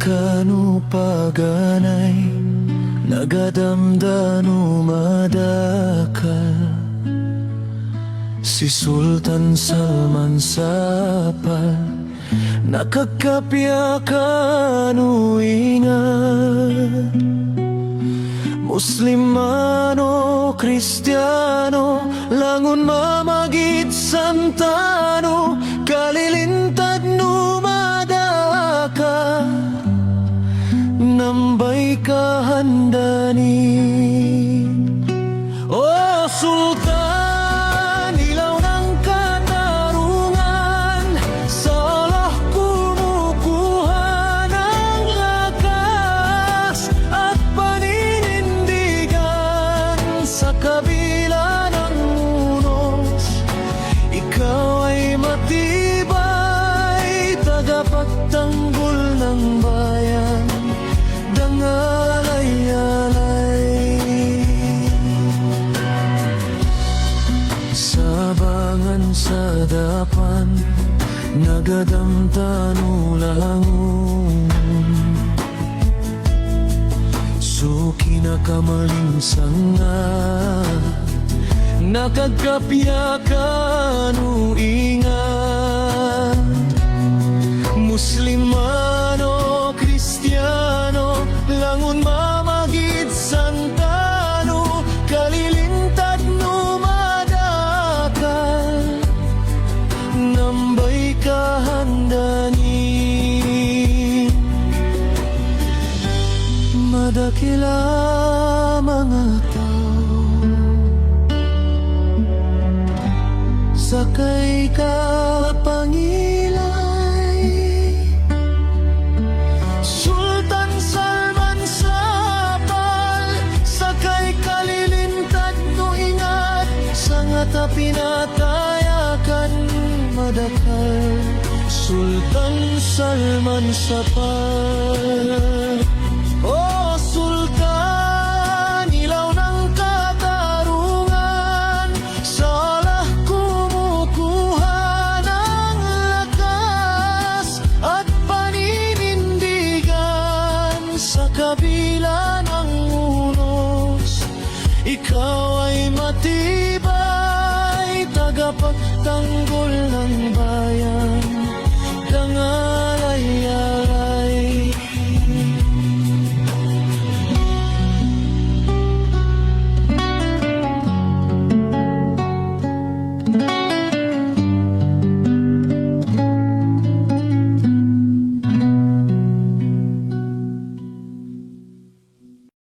kanu paganay nagadamdano madakal. Si Sultan Salman Sapal nakagkapya kanu ingat. Muslimano, Kristiyano, langun mamagit santano, kalilintad no madaka, nambay kahandani. O Sultan, ilaw ng katarungan, sa Allah kumukuha ng lakas at paninindigan. Sa kabila ng unos, ikaw ay matibay, tagapagtanggol ng bayan, dangalay-alay. Sabangan sa dapan, nagadamtano langon, suki na kamaling sanga, nakagkapya kanu ingat. Muslimano, Kristiyano, langun mamagit santano, kalilintad no madakal, nambay kahandani. Madakila mga tao, sakay ka pangilay. Sultan Salman Sapal, sakay kalilintad no ingat, sangata pinatayakan madakal. Sultan Salman Sapal.